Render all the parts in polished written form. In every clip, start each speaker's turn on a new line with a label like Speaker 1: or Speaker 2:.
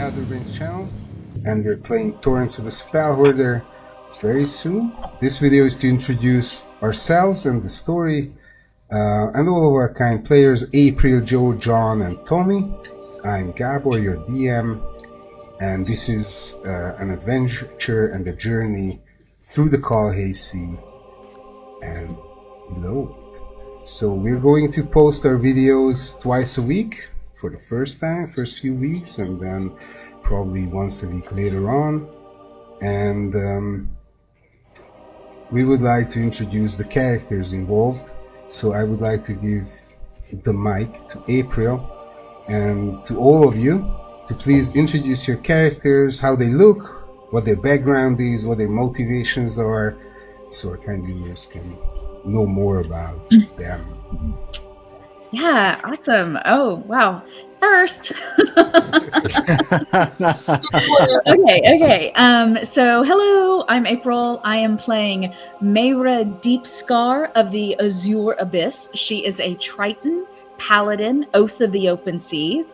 Speaker 1: Scatterbrain's channel, and we're playing Torrents of the Spellhoarder very soon. This video is to introduce ourselves and the story, and all of our kind players, April, Joe, John, and Tommy. I'm Gabor, your DM, and this is an adventure and a journey through the Kalhei Sea and below it. So we're going to post our videos twice a week for the first few weeks, and then probably once a week later on. And we would like to introduce the characters involved. So I would like to give the mic to April and to all of you to please introduce your characters, how they look, what their background is, what their motivations are, so our kind viewers can know more about them.
Speaker 2: Yeah, awesome. Oh, wow. First. Okay. So hello, I'm April. I am playing Mayra Deepscar of the Azure Abyss. She is a Triton, Paladin, Oath of the Open Seas.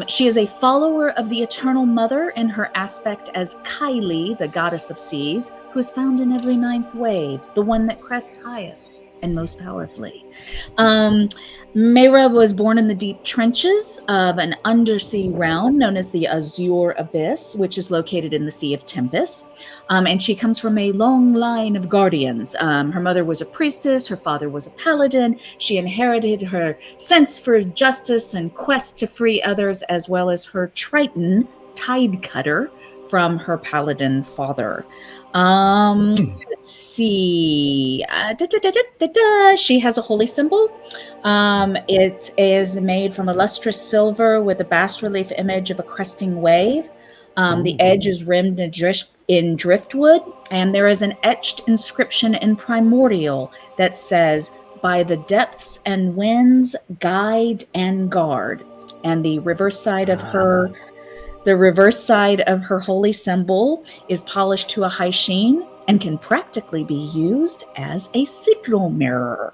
Speaker 2: She is a follower of the Eternal Mother in her aspect as Kylie, the Goddess of Seas, who is found in every ninth wave, the one that crests highest and most powerfully. Mayra was born in the deep trenches of an undersea realm known as the Azure Abyss, which is located in the Sea of Tempest. And she comes from a long line of guardians. Her mother was a priestess, her father was a paladin. She inherited her sense for justice and quest to free others, as well as her Triton, Tide Cutter, from her paladin father. Let's see. She has a holy symbol. It is made from a lustrous silver with a bas-relief image of a cresting wave. The edge is rimmed in driftwood, and there is an etched inscription in primordial that says, "By the depths and winds, guide and guard." And the reverse side of her holy symbol is polished to a high sheen and can practically be used as a signal mirror.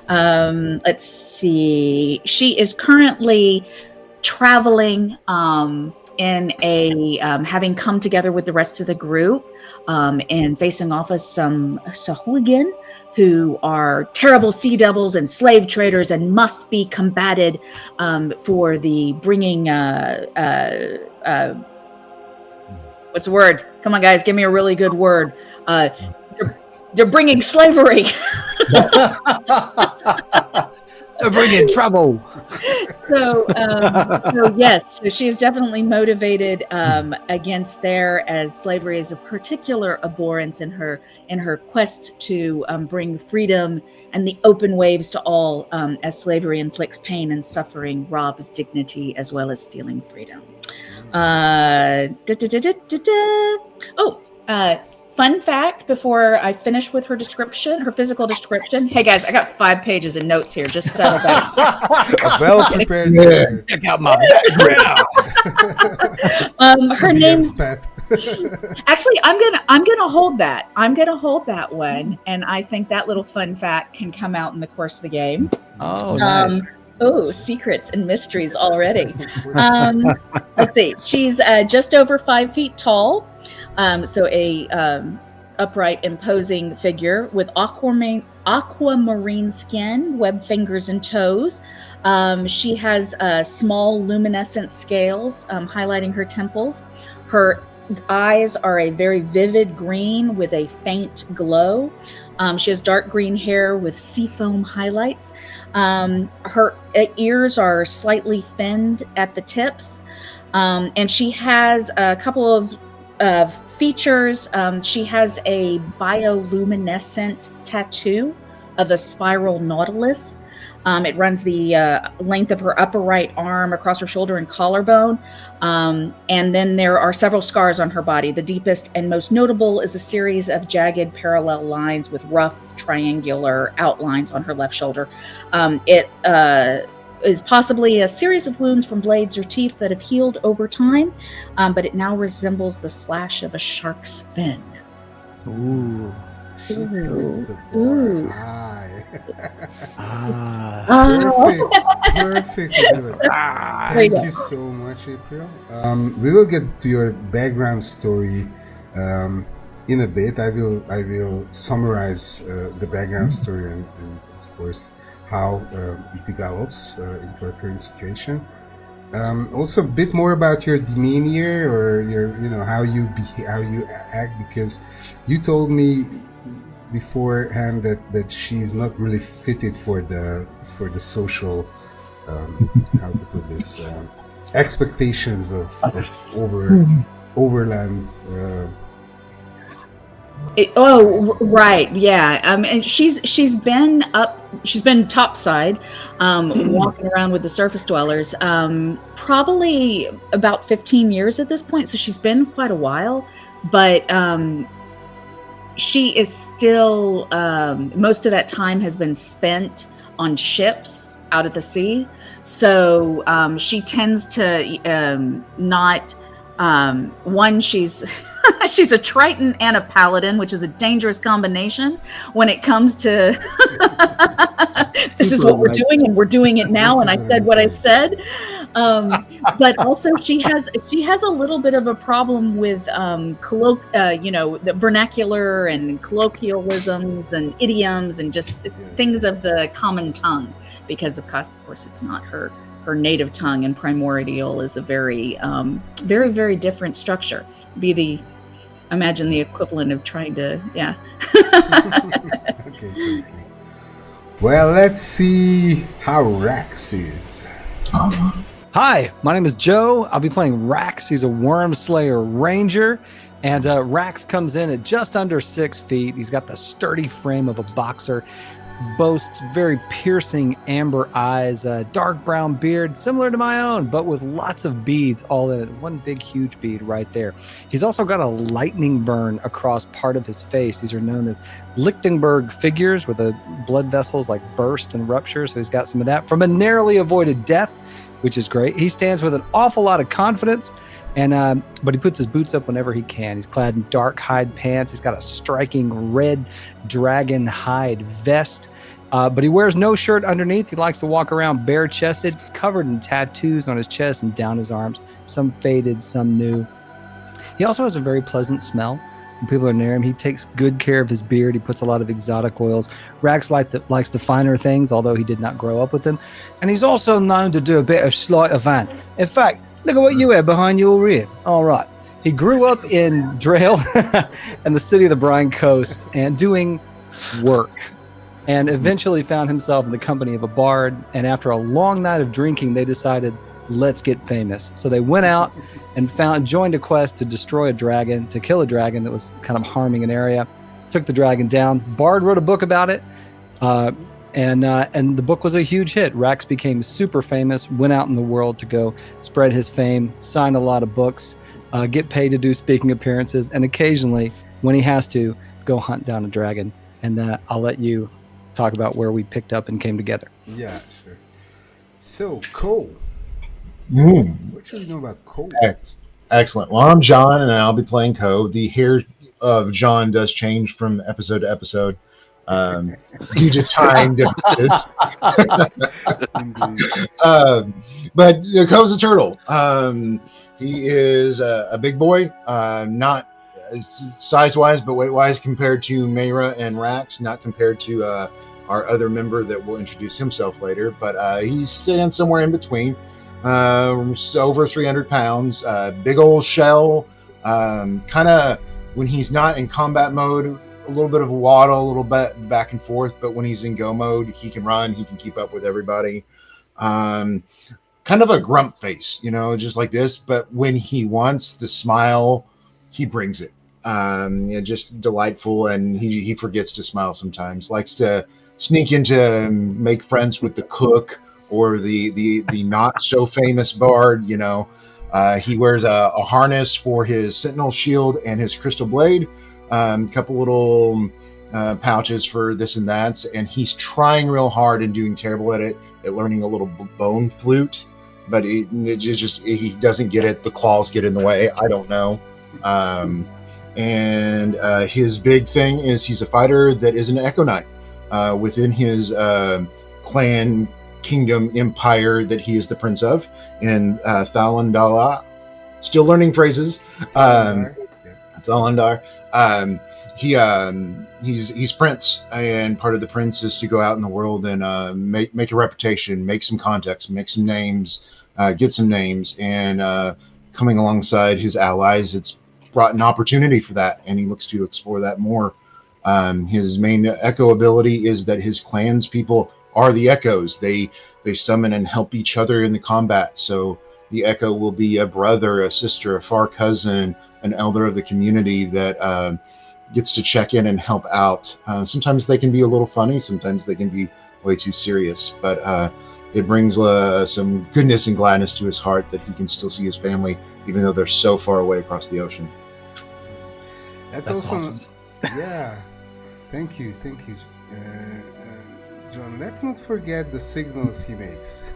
Speaker 2: Let's see. She is currently traveling in a having come together with the rest of the group and facing off of some Sahuagin who are terrible sea devils and slave traders and must be combated for the bringing what's the word? Come on, guys, give me a really good word. They're bringing slavery.
Speaker 3: They're bringing trouble.
Speaker 2: So yes, so she is definitely motivated against there, as slavery is a particular abhorrence in her quest to bring freedom and the open waves to all, as slavery inflicts pain and suffering, robs dignity, as well as stealing freedom. Fun fact before I finish with her physical description. Hey guys, I got 5 pages of notes here. Just settle down.
Speaker 1: Well prepared.
Speaker 3: Check out my background.
Speaker 2: Her name's actually. I'm gonna hold that. I'm gonna hold that one, and I think that little fun fact can come out in the course of the game.
Speaker 3: Oh, nice.
Speaker 2: Secrets and mysteries already. Let's see. She's just over 5 feet tall. So a upright, imposing figure with aquamarine skin, webbed fingers and toes. She has small luminescent scales highlighting her temples. Her eyes are a very vivid green with a faint glow. She has dark green hair with seafoam highlights. Her ears are slightly finned at the tips. And she has a couple of features. She has a bioluminescent tattoo of a spiral nautilus. It runs the length of her upper right arm across her shoulder and collarbone. And then there are several scars on her body. The deepest and most notable is a series of jagged parallel lines with rough triangular outlines on her left shoulder. It is possibly a series of wounds from blades or teeth that have healed over time, but it now resembles the slash of a shark's fin.
Speaker 1: Ooh. She puts the bar high. Perfect. Thank you so much, April. We will get to your background story in a bit. I will summarize the background story and of course how it develops into our current situation. Also, a bit more about your demeanor or your, how you act, because you told me beforehand that she's not really fitted for the social how to put this expectations of overland.
Speaker 2: Right, yeah. And she's been topside, walking around with the surface dwellers, probably about 15 years at this point. So she's been quite a while, but she is still most of that time has been spent on ships out at the sea. So she tends to not. She's she's a Triton and a Paladin, which is a dangerous combination when it comes to this is what we're doing, and we're doing it now. And I said what I said. But also she has a little bit of a problem with the vernacular and colloquialisms and idioms and just things of the common tongue, because of course it's not her native tongue, and primordial is a very very, very different structure. Imagine the equivalent of trying to
Speaker 1: Okay. Well, let's see how Rax is.
Speaker 3: Hi, my name is Joe. I'll be playing Rax. He's a Worm Slayer Ranger, and Rax comes in at just under 6 feet. He's got the sturdy frame of a boxer, boasts very piercing amber eyes, a dark brown beard similar to my own, but with lots of beads all in it. One big huge bead right there. He's also got a lightning burn across part of his face. These are known as Lichtenberg figures, where the blood vessels like burst and rupture. So he's got some of that from a narrowly avoided death, which is great. He stands with an awful lot of confidence, and but he puts his boots up whenever he can. He's clad in dark hide pants. He's got a striking red dragon hide vest, but he wears no shirt underneath. He likes to walk around bare-chested, covered in tattoos on his chest and down his arms, some faded, some new. He also has a very pleasant smell. When people are near him, he takes good care of his beard. He puts a lot of exotic oils. Rax likes the finer things, although he did not grow up with them. And he's also known to do a bit of sleight of hand. In fact, look at what you have behind your ear. All right. He grew up in Drail and the city of the Brine Coast and doing work, and eventually found himself in the company of a bard. And after a long night of drinking, they decided, let's get famous. So they went out and joined a quest to destroy a dragon, to kill a dragon that was kind of harming an area. Took the dragon down. Bard wrote a book about it, and the book was a huge hit. Rax became super famous, went out in the world to go spread his fame, signed a lot of books, get paid to do speaking appearances, and occasionally, when he has to, go hunt down a dragon. And I'll let you talk about where we picked up and came together.
Speaker 1: Yeah, sure. So, Cole. What should we know about Cole?
Speaker 4: Excellent. Well, I'm John, and I'll be playing Cole. The hair of John does change from episode to episode due to time differences. But Cole's a turtle. He is a big boy, not size-wise, but weight-wise compared to Mayra and Rax, not compared to our other member that will introduce himself later. But he stands somewhere in between. Over 300 pounds, big old shell, kind of when he's not in combat mode, a little bit of a waddle, a little bit back and forth, but when he's in go mode, he can run, he can keep up with everybody. Kind of a grump face, just like this, but when he wants the smile, he brings it. Just delightful, and he forgets to smile sometimes, likes to sneak into make friends with the cook, or the not so famous bard. He wears a harness for his sentinel shield and his crystal blade, couple little pouches for this and that, and he's trying real hard and doing terrible at learning a little bone flute, but he doesn't get it. The claws get in the way. I don't know. And his big thing is he's a fighter that is an Echo Knight. within his clan, kingdom, empire that he is the prince of, in Thalandala. Still learning phrases. Thalandar. He's prince, and part of the prince is to go out in the world and make a reputation, make some contacts, make some names, get some names, and coming alongside his allies, it's brought an opportunity for that, and he looks to explore that more. His main echo ability is that his clans people are the echoes. They summon and help each other in the combat. So the echo will be a brother, a sister, a far cousin, an elder of the community that gets to check in and help out. Sometimes they can be a little funny. Sometimes they can be way too serious. But it brings some goodness and gladness to his heart that he can still see his family, even though they're so far away across the ocean.
Speaker 1: That's awesome. Yeah. Thank you, John. Let's not forget the signals he makes,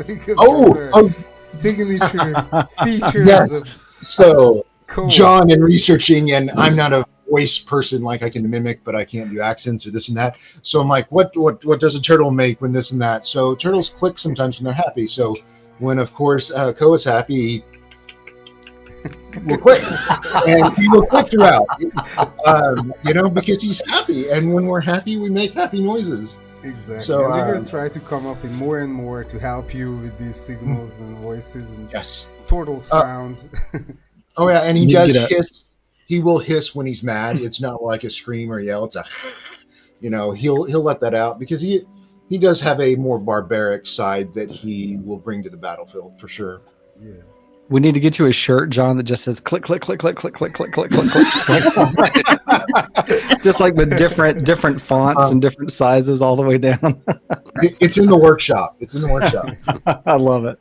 Speaker 1: because those are signature features.
Speaker 4: Yes.
Speaker 1: Of
Speaker 4: so,
Speaker 1: code.
Speaker 4: John, in researching, and I'm not a voice person, like I can mimic, but I can't do accents or this and that. So I'm like, what does a turtle make when this and that? So turtles click sometimes when they're happy. So when, of course, Ko is happy, will click, and he will click throughout, because he's happy, and when we're happy, we make happy noises.
Speaker 1: Exactly.
Speaker 4: So
Speaker 1: we're going to try to come up with more and more to help you with these signals and voices and turtle sounds.
Speaker 4: Oh yeah, and he does hiss. He will hiss when he's mad. It's not like a scream or yell. It's a, he'll let that out, because he does have a more barbaric side that he will bring to the battlefield for sure.
Speaker 1: Yeah.
Speaker 3: We need to get you a shirt, John, that just says click, click, click, click, click, click, click, click, click, click. Just like with different fonts and different sizes all the way down.
Speaker 4: It's in the workshop.
Speaker 3: I love it.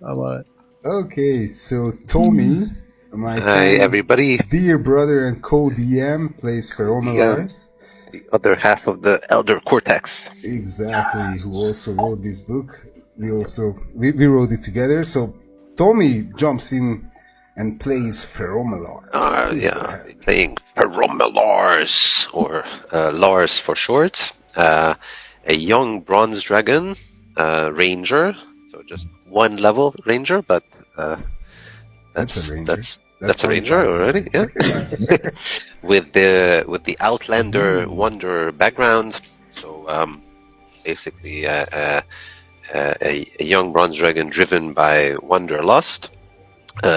Speaker 1: Okay, so Tommy,
Speaker 5: hi everybody.
Speaker 1: Dear brother and co-DM, plays Ferromalars.
Speaker 5: The other half of the Elder Cortex.
Speaker 1: Exactly, who also wrote this book. We wrote it together. So Tommy jumps in and plays Ferromalars.
Speaker 5: Playing Ferromalars, or Lars for short. A young bronze dragon ranger, so just one level ranger, but that's a ranger already. Yeah. with the Outlander Wonder background. So basically a young bronze dragon driven by wanderlust.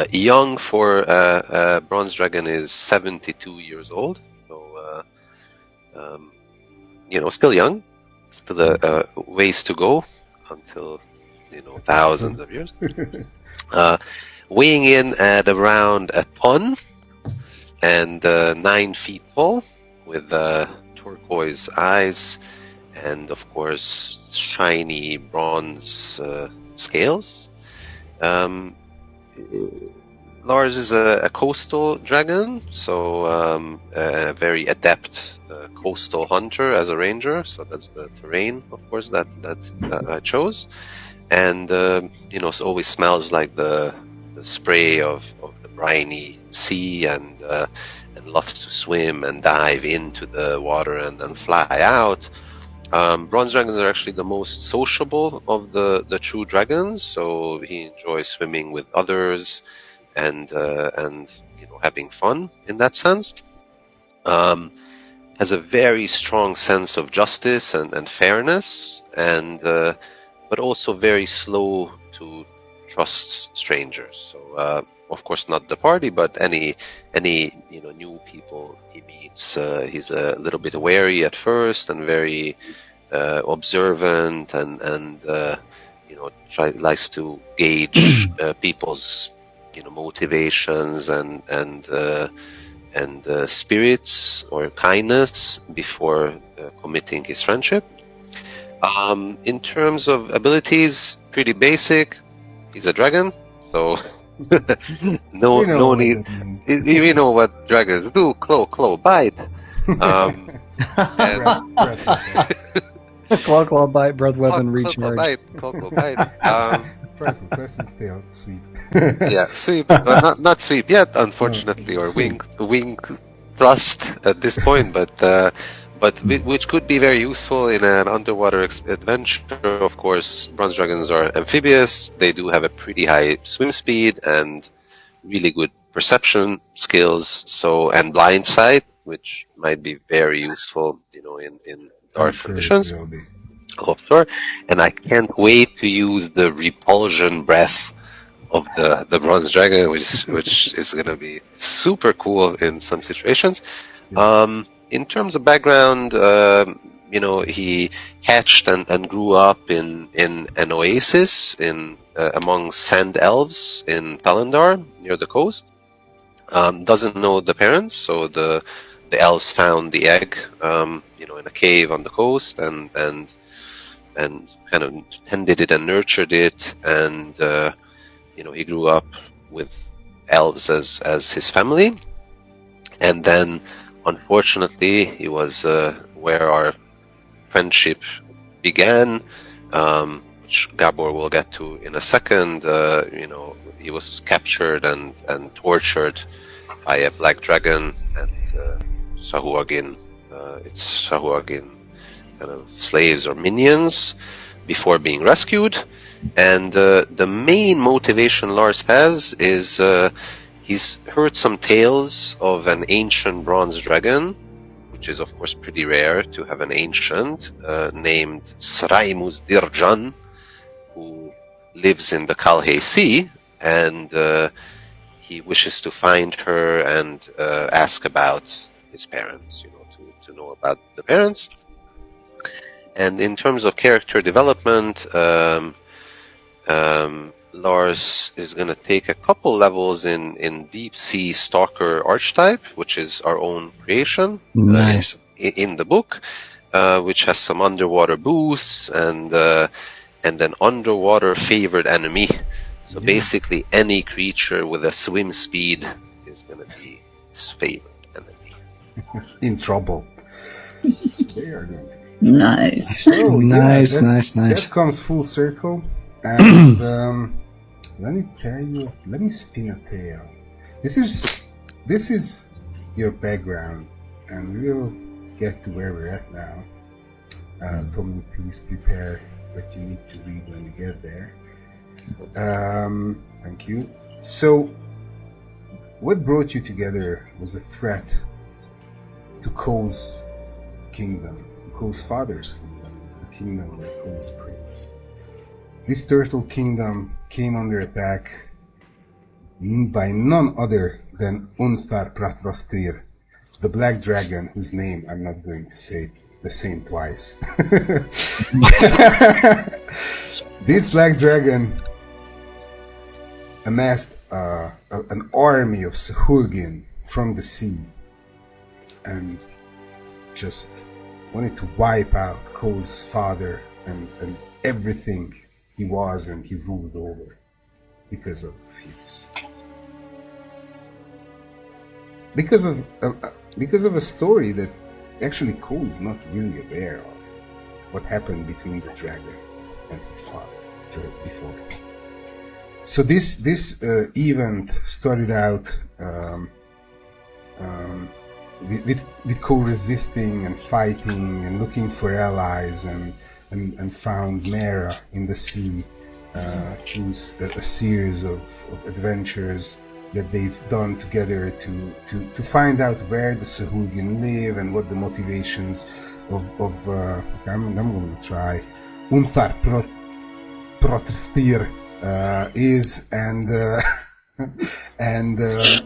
Speaker 5: Young for bronze dragon is 72 years old, so still young, still a ways to go until thousands of years. Weighing in at around a ton and 9 feet tall, with turquoise eyes and of course shiny bronze scales. Lars is a coastal dragon, so a very adept coastal hunter as a ranger. So that's the terrain, of course, that I chose. And it always smells like the spray of the briny sea, and loves to swim and dive into the water and then fly out. Bronze dragons are actually the most sociable of the true dragons, so he enjoys swimming with others and having fun in that sense. Has a very strong sense of justice and fairness, and but also very slow to trust strangers. So of course not the party, but any new people he meets, he's a little bit wary at first and very observant, and likes to gauge people's motivations and spirits or kindness before committing his friendship. In terms of abilities, pretty basic. He's a dragon, so no need. You know what dragons do: claw, bite.
Speaker 3: Claw, bite, breath weapon, recharge.
Speaker 5: Claw, bite.
Speaker 1: Person's tail, sweep.
Speaker 5: Yeah, sweep. Not sweep yet, unfortunately, or wing thrust at this point. But but which could be very useful in an underwater adventure. Of course, bronze dragons are amphibious. They do have a pretty high swim speed and really good perception skills, and blind sight, which might be very useful, in dark conditions.
Speaker 1: It will be.
Speaker 5: Oh, sure. And I can't wait to use the repulsion breath of the bronze dragon, which is going to be super cool in some situations. In terms of background, he hatched and grew up in an oasis among sand elves in Talendar near the coast. Doesn't know the parents, so the elves found the egg, in a cave on the coast, and kind of tended it and nurtured it, and he grew up with elves as his family, and then unfortunately he was where our friendship began, which Gabor will get to in a second. He was captured and tortured by a black dragon, and Sahuagin, it's Sahuagin kind of slaves or minions, before being rescued. And the main motivation Lars has is he's heard some tales of an ancient bronze dragon, which is of course pretty rare to have an ancient, named Sraimus Dirjan, who lives in the Kalhe Sea, and he wishes to find her and ask about his parents, to know about the parents. And in terms of character development, Lars is going to take a couple levels in Deep Sea Stalker Archetype, which is our own creation.
Speaker 3: Nice.
Speaker 5: In the book, which has some underwater boosts and an underwater favored enemy. So basically, any creature with a swim speed is going to be his favored enemy.
Speaker 1: In trouble. They are going to.
Speaker 6: Nice.
Speaker 1: So,
Speaker 3: Nice.
Speaker 1: That comes full circle. And let me tell you, let me spin a tale. This is your background, and we'll get to where we're at now. Tommy, please prepare what you need to read when you get there. Thank you. So, what brought you together was a threat to Cole's kingdom, Cole's father's kingdom, the kingdom of Cole's prince. This turtle kingdom came under attack by none other than Unthar Pratrastir, the black dragon whose name I'm not going to say the same twice. This black dragon amassed an army of Sahurgin from the sea and just wanted to wipe out Cole's father and everything he was and he ruled over because of a story that actually Cole is not really aware of what happened between the dragon and his father before. So this event started out with Cole resisting and fighting and looking for allies and found Mera in the sea through a series of adventures that they've done together to find out where the Sahulgin live and what the motivations of I'm going to try Unthar Protestir is and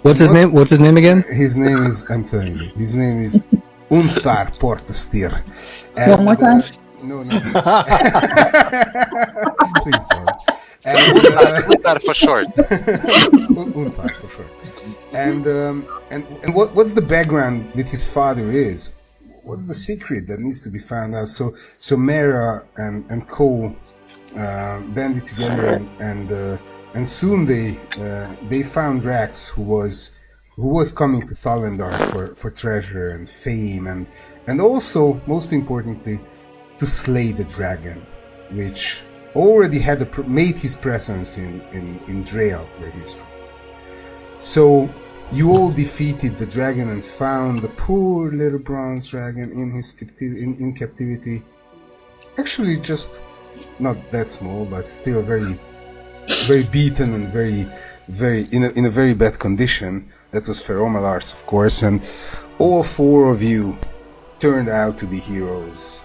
Speaker 3: what's his name? What's his name again?
Speaker 1: His name is, I'm telling you, his name is Unthar Protestir.
Speaker 6: One more time.
Speaker 1: No. Please don't.
Speaker 5: Unthar for short.
Speaker 1: Unthar for short. And what's the background with his father is? What's the secret that needs to be found out? So Mera and Cole banded together and soon they found Rax who was coming to Thalendar for treasure and fame and also most importantly to slay the dragon, which already had made his presence in Drael, where he's from. So You all defeated the dragon and found the poor little bronze dragon in his in captivity. Actually, just not that small, but still very beaten and very in a very bad condition. That was Ferromalars, of course, and all four of you turned out to be heroes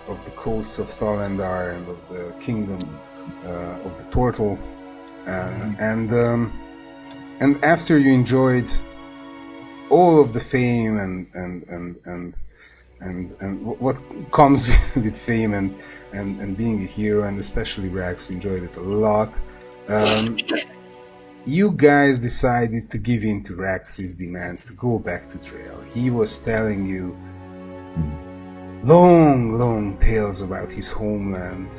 Speaker 1: of the coasts of Thalandar and of the kingdom of the Turtle, and after you enjoyed all of the fame and what comes with fame and being a hero, and especially Rax enjoyed it a lot, you guys decided to give in to Rax's demands to go back to Trail. He was telling you long tales about his homeland,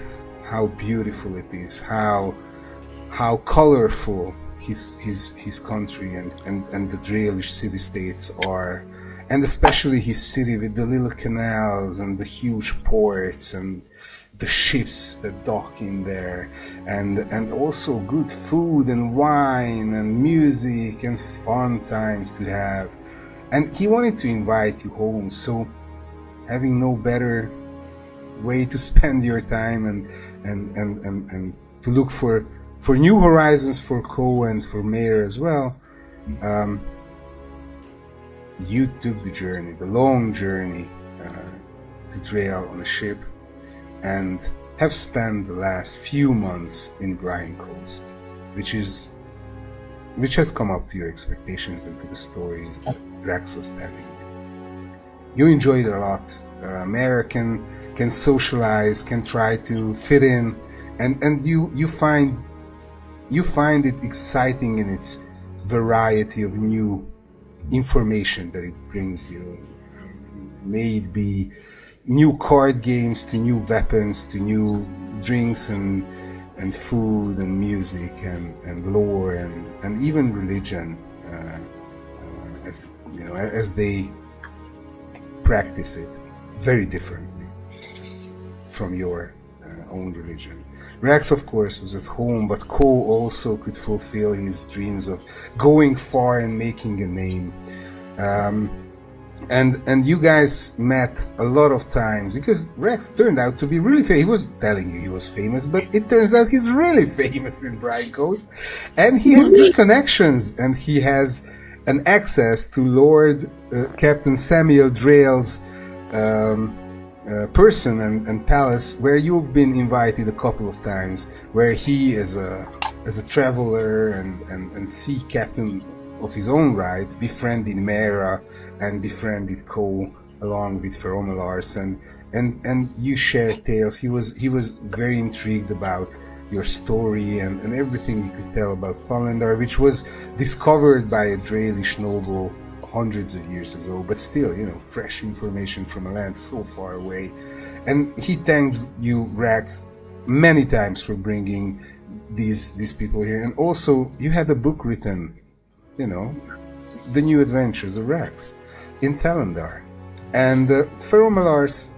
Speaker 1: how beautiful it is, how colorful his country and the Draelish city-states are, and especially his city with the little canals and the huge ports and the ships that dock in there, and also good food and wine and music and fun times to have. And he wanted to invite you home, so having no better way to spend your time and to look for new horizons for Ko and for Mayer as well, you took the long journey to Drael on a ship, and have spent the last few months in Brine Coast, which has come up to your expectations and to the stories that Drax was telling you. You enjoyed it a lot. Mayer can socialize, can try to fit in, and you find it exciting in its variety of new information that it brings you. May it be new card games, to new weapons, to new drinks and food and music and lore and even religion, as you know, as they practice it very differently from your own religion. Rax, of course, was at home, but Ko also could fulfill his dreams of going far and making a name. And you guys met a lot of times, because Rex turned out to be really famous. He was telling you he was famous, but it turns out he's really famous in Brine Coast, and he has good connections, and he has an access to Lord Captain Samuel Drael's person and palace, where you've been invited a couple of times, where he as a traveler and sea captain of his own right befriended Mera and befriended Ko along with Ferromalars, and you shared tales. He was very intrigued about your story and everything you could tell about Thalandar, which was discovered by a Draelish noble hundreds of years ago, but still, fresh information from a land so far away. And he thanked you, Rax, many times for bringing these people here. And also, you had a book written, The New Adventures of Rax in Thalandar. And Ferromalars,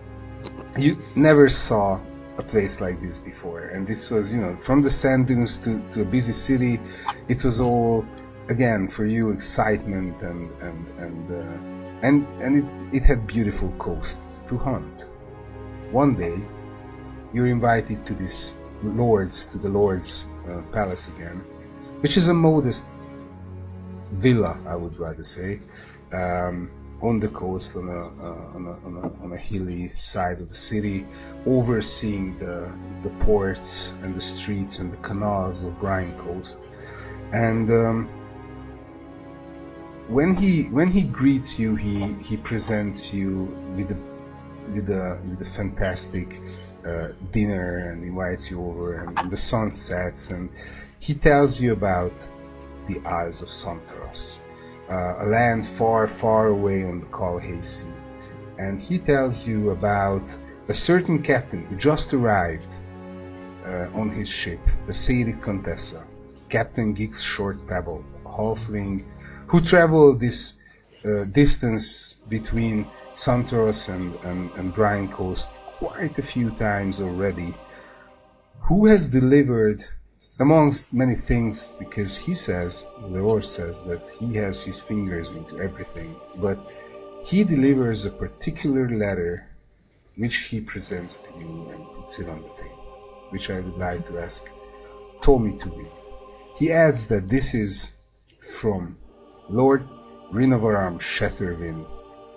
Speaker 1: you never saw a place like this before. And this was, from the sand dunes to a busy city. It was all, again, for you, excitement and it had beautiful coasts to hunt. One day, you're invited to the Lord's palace again, which is a modest villa, I would rather say, on the coast, on a hilly side of the city, overseeing the ports and the streets and the canals of Brine Coast. And when he greets you, he presents you with the fantastic dinner and invites you over, and the sun sets, and he tells you about the Isles of Santaros, a land far, far away on the Kalhei Sea. And he tells you about a certain captain who just arrived on his ship, the Sadic Contessa, Captain Gix Short Pebble, a halfling who traveled this distance between Santaros and Brine Coast quite a few times already, who has delivered amongst many things, because he says, Leor says, that he has his fingers into everything, but he delivers a particular letter which he presents to you and puts it on the table, which I would like to ask Tommy to read. He adds that this is from Lord Rinavaram Shatterwind,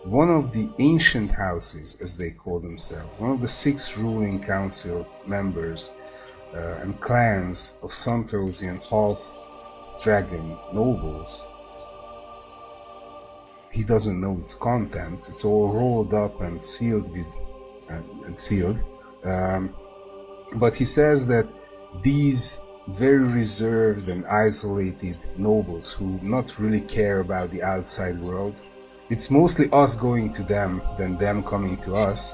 Speaker 1: one of the ancient houses, as they call themselves, one of the 6 ruling council members and clans of Santrosian half-dragon nobles. He doesn't know its contents. It's all rolled up and sealed but he says that these very reserved and isolated nobles who not really care about the outside world, it's mostly us going to them than them coming to us.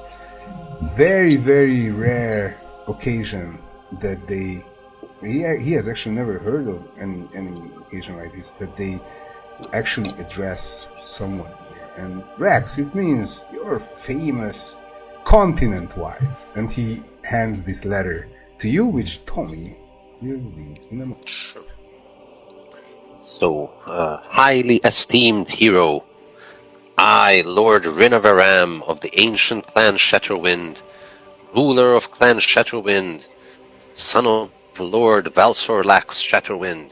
Speaker 1: Very, very rare occasion that he has actually never heard of any occasion like this, that they actually address someone here. And Rex, it means you're famous continent-wise. And he hands this letter to you, which Tommy will read in a moment.
Speaker 5: Sure. So, highly esteemed hero, I, Lord Rinavaram of the ancient clan Shatterwind, ruler of clan Shatterwind, son of Lord Valsorlax Shatterwind,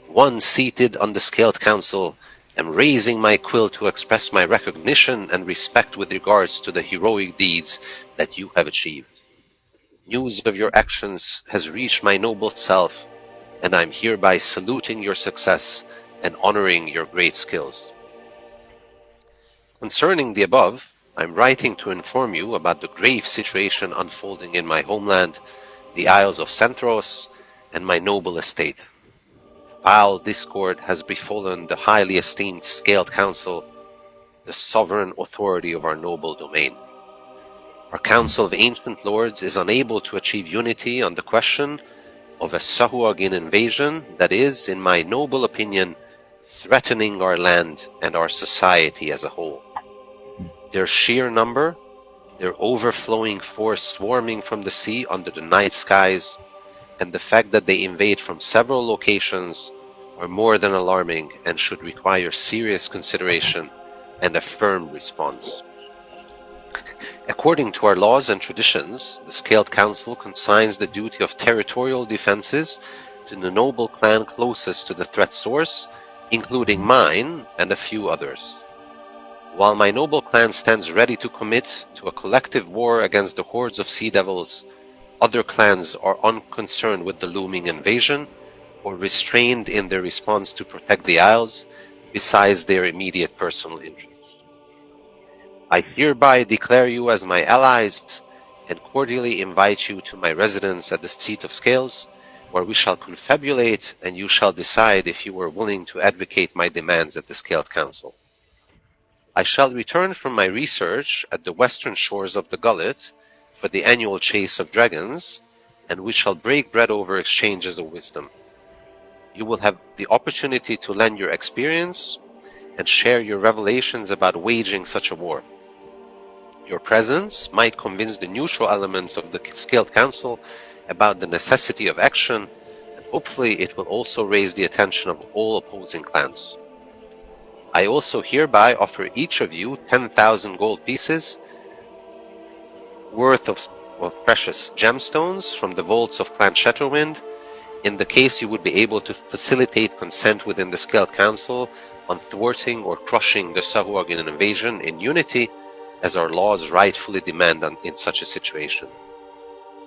Speaker 5: one seated on the Scaled Council, am raising my quill to express my recognition and respect with regards to the heroic deeds that you have achieved. News of your actions has reached my noble self, and I am hereby saluting your success and honoring your great skills. Concerning the above, I am writing to inform you about the grave situation unfolding in my homeland, the Isles of Centros, and my noble estate. Foul discord has befallen the highly esteemed Scaled Council, the sovereign authority of our noble domain. Our Council of Ancient Lords is unable to achieve unity on the question of a Sahuagin invasion that is, in my noble opinion, threatening our land and our society as a whole. Their sheer number, their overflowing force swarming from the sea under the night skies, and the fact that they invade from several locations are more than alarming and should require serious consideration and a firm response. According to our laws and traditions, the Scaled Council consigns the duty of territorial defenses to the noble clan closest to the threat source, including mine and a few others. While my noble clan stands ready to commit to a collective war against the hordes of sea devils, other clans are unconcerned with the looming invasion or restrained in their response to protect the Isles besides their immediate personal interests. I hereby declare you as my allies and cordially invite you to my residence at the Seat of Scales, where we shall confabulate and you shall decide if you are willing to advocate my demands at the Scaled Council. I shall return from my research at the western shores of the Gullet for the annual chase of dragons, and we shall break bread over exchanges of wisdom. You will have the opportunity to lend your experience and share your revelations about waging such a war. Your presence might convince the neutral elements of the Scaled Council about the necessity of action, and hopefully it will also raise the attention of all opposing clans. I also hereby offer each of you 10,000 gold pieces worth of precious gemstones from the vaults of Clan Shatterwind, in the case you would be able to facilitate consent within the Scaled Council on thwarting or crushing the Sahuagin invasion in unity, as our laws rightfully demand in such a situation.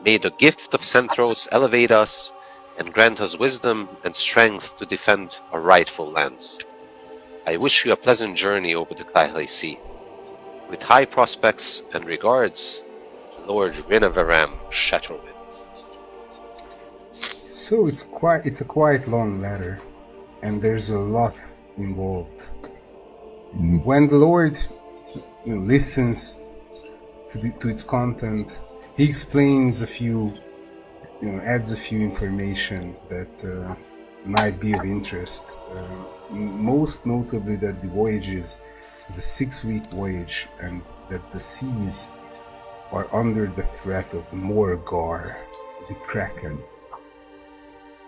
Speaker 5: May the gift of Centros elevate us and grant us wisdom and strength to defend our rightful lands. I wish you a pleasant journey over the Kaihai Sea. With high prospects and regards, Lord Rinavaram Shatterwind.
Speaker 1: So it's a quite long letter, and there's a lot involved. When the Lord listens to its content, he explains a few, adds a few information that might be of interest. Most notably that the voyage is a 6-week voyage, and that the seas are under the threat of Morgar, the Kraken.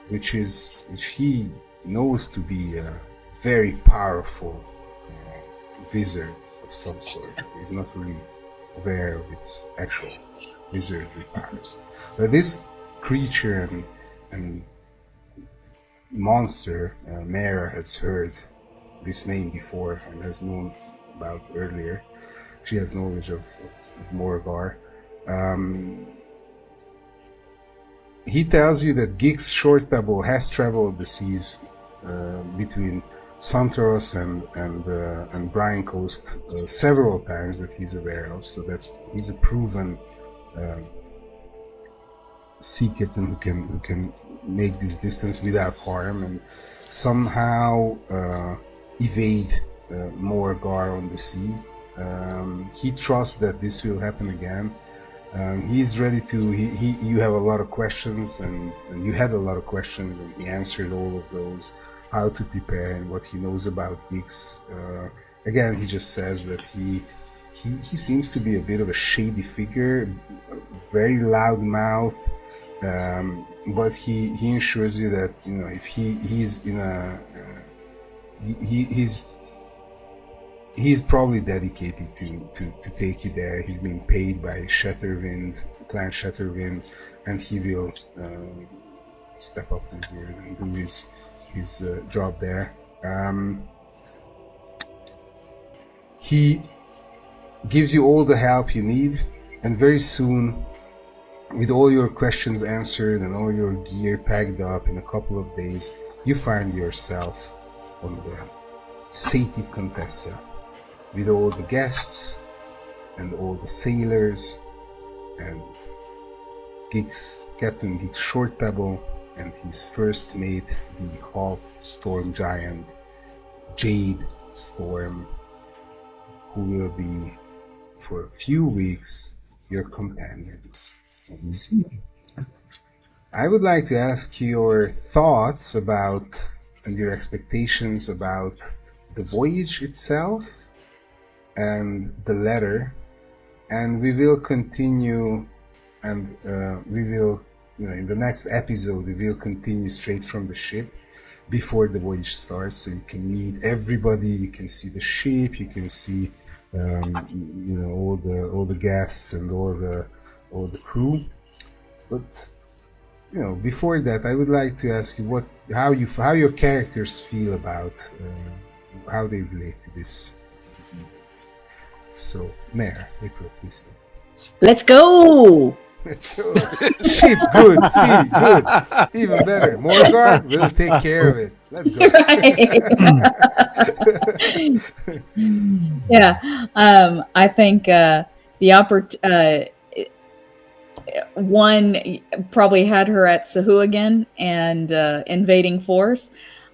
Speaker 1: which he knows to be a very powerful wizard of some sort. He's not really aware of its actual wizardry powers. But this creature and monster, Mara has heard this name before and has known about earlier. She has knowledge of Morgar. He tells you that Gix Shortpebble has traveled the seas between Santoros and Brine Coast several times that he's aware of. So he's a proven sea captain who can make this distance without harm and somehow evade Morgar on the sea. He trusts that this will happen again. He's ready to. You have a lot of questions, and you had a lot of questions, and he answered all of those. How to prepare and what he knows about Gix. Again, he just says that he seems to be a bit of a shady figure, very loud mouth, but he ensures you that if he's in a he's probably dedicated to take you there. He's being paid by Clan Shatterwind, and he will step up to his word and do his job there. He gives you all the help you need, and very soon, with all your questions answered and all your gear packed up, in a couple of days, you find yourself on the Sati Contessa, with all the guests and all the sailors and Captain Gix Shortpebble and his first mate, the half storm giant Jade Storm, who will be for a few weeks your companions on the sea. I would like to ask your thoughts about and your expectations about the voyage itself and the letter, and we will continue, and we will, in the next episode, we will continue straight from the ship before the voyage starts, so you can meet everybody, you can see the ship, you can see all the guests and all the crew. But before that, I would like to ask you how your characters feel about how they relate to this event. So, Mayor, April, please.
Speaker 2: Let's go!
Speaker 1: Let's go. Ship, good. Sea, good. Even better. Morgar will take care of it. Let's go.
Speaker 2: Right. Yeah. I think the one probably had her at Sahu again and invading force,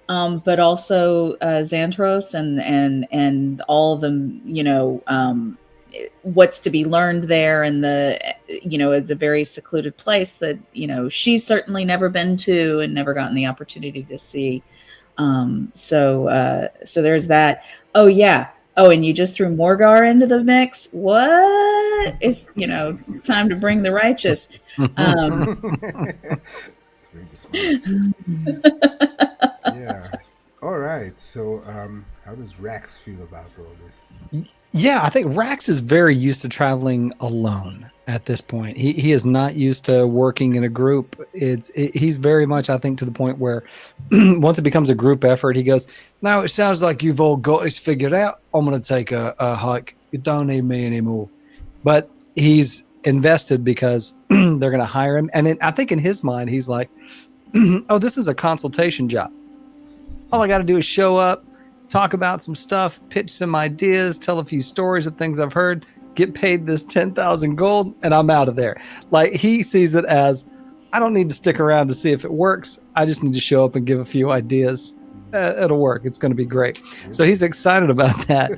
Speaker 2: but also Xantros and all of them. What's to be learned there, and it's a very secluded place that she's certainly never been to and never gotten the opportunity to see. So there's that. Oh yeah. Oh, and you just threw Morgar into the mix. What? It's it's time to bring the righteous.
Speaker 1: Yeah. All right. So, how does Rax feel about all this?
Speaker 3: Yeah, I think Rax is very used to traveling alone at this point. He is not used to working in a group. He's very much, I think, to the point where once it becomes a group effort, he goes, "Now it sounds like you've all got this figured out. I'm going to take a hike. You don't need me anymore." But he's invested because they're going to hire him. And I think in his mind, he's like, "Oh, this is a consultation job. All I got to do is show up, talk about some stuff, pitch some ideas, tell a few stories of things I've heard, get paid this 10,000 gold, and I'm out of there." Like, he sees it as, I don't need to stick around to see if it works. I just need to show up and give a few ideas. It'll work. It's going to be great. So he's excited about that.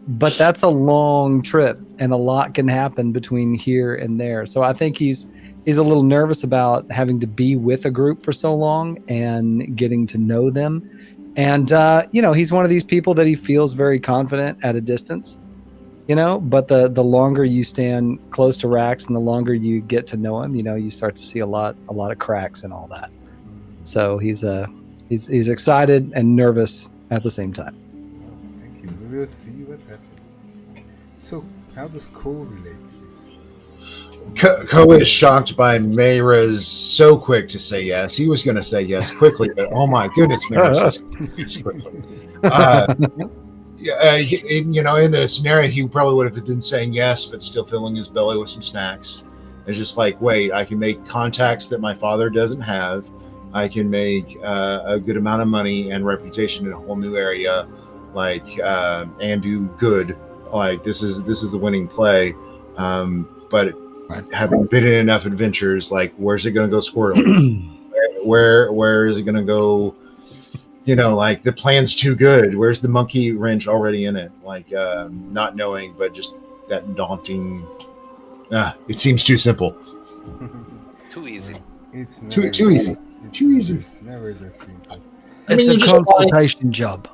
Speaker 3: But that's a long trip, and a lot can happen between here and there. So I think he's a little nervous about having to be with a group for so long and getting to know them. And, he's one of these people that he feels very confident at a distance, but the longer you stand close to Rax and the longer you get to know him, you start to see a lot of cracks and all that. So he's excited and nervous at the same time.
Speaker 1: Thank you. We will see what happens. So, how does Cole relate to this?
Speaker 4: Ko is shocked by Mayra's so quick to say yes. He was going to say yes quickly, but oh my goodness, Mayra says yes quickly. In the scenario, he probably would have been saying yes, but still filling his belly with some snacks. It's just like, wait, I can make contacts that my father doesn't have. I can make a good amount of money and reputation in a whole new area, and do good. Like this is the winning play. But having been in enough adventures, like where's it going to go squirrely? where is it going to go? Like the plan's too good. Where's the monkey wrench already in it? Not knowing, but just that daunting. It seems too simple.
Speaker 5: Too easy.
Speaker 1: It's
Speaker 4: Too easy. Too easy.
Speaker 1: It's never that simple.
Speaker 3: It's a consultation job.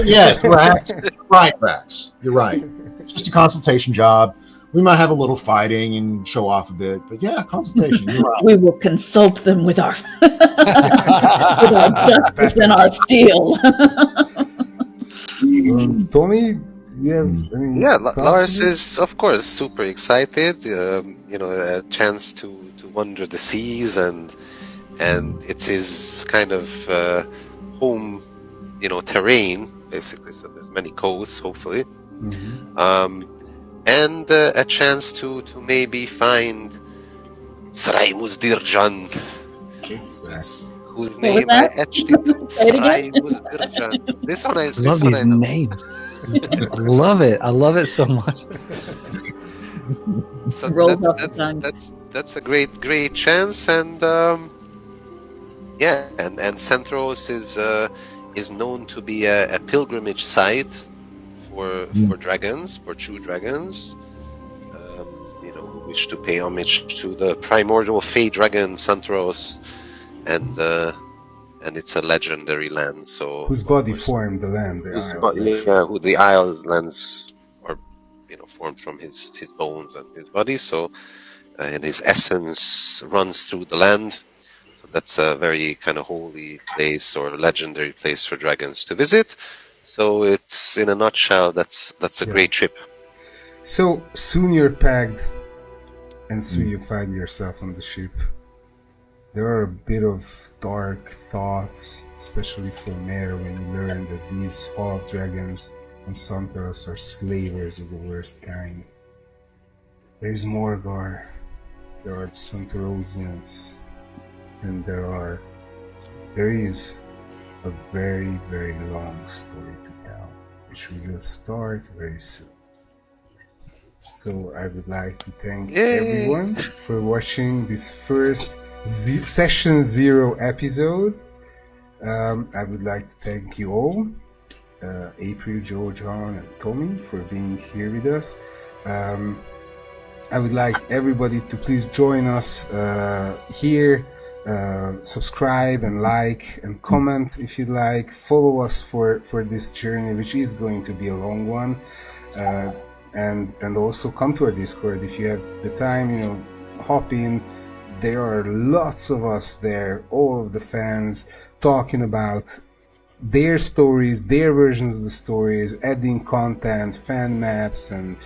Speaker 4: Yes, Rax. Right, Rax. You're right. It's just a consultation job. We might have a little fighting and show off a bit, but yeah, consultation. You're right.
Speaker 2: We will consult them with our, with our justice and our steel.
Speaker 1: Tommy, you have any
Speaker 5: Lars is of course super excited. A chance to wander the seas and it is kind of home, terrain basically. So there's many coasts, hopefully, and a chance to maybe find Sarai Muzdirjan, whose name I etched it. Sarai Muzdirjan. This one I
Speaker 3: love these names. I love it. I love it so much.
Speaker 5: So that's a great chance, and and Centros is known to be a pilgrimage site for dragons, for true dragons. Who wish to pay homage to the primordial Fey dragon Centros, and it's a legendary land. So
Speaker 1: whose body formed the land, the isles.
Speaker 5: Who the islands are, formed from his bones and his body. So, and his essence runs through the land. So that's a very kind of holy place or legendary place for dragons to visit. So it's, in a nutshell, that's a great trip.
Speaker 1: So soon you're pegged, and soon you find yourself on the ship. There are a bit of dark thoughts, especially for Mare, when you learn that these hawk dragons on Santaros are slavers of the worst kind. There's Morgar, there are Santarosians, and there is a very, very long story to tell, which we will start very soon. So I would like to thank everyone for watching this first Session 0 episode. I would like to thank you all, April, Joe, John, and Tommy, for being here with us. I would like everybody to please join us here. Subscribe and like and comment if you'd like. Follow us for this journey, which is going to be a long one. And also come to our Discord if you have the time. Hop in. There are lots of us there, all of the fans, talking about their stories, their versions of the stories, adding content, fan maps, and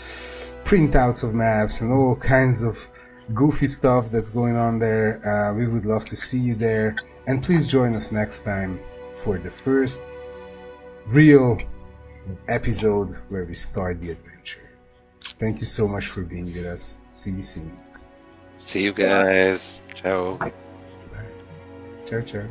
Speaker 1: printouts of maps, and all kinds of goofy stuff that's going on there. We would love to see you there. And please join us next time for the first real episode where we start the adventure. Thank you so much for being with us. See you soon.
Speaker 5: See you guys. Ciao.
Speaker 1: Bye. Ciao, ciao.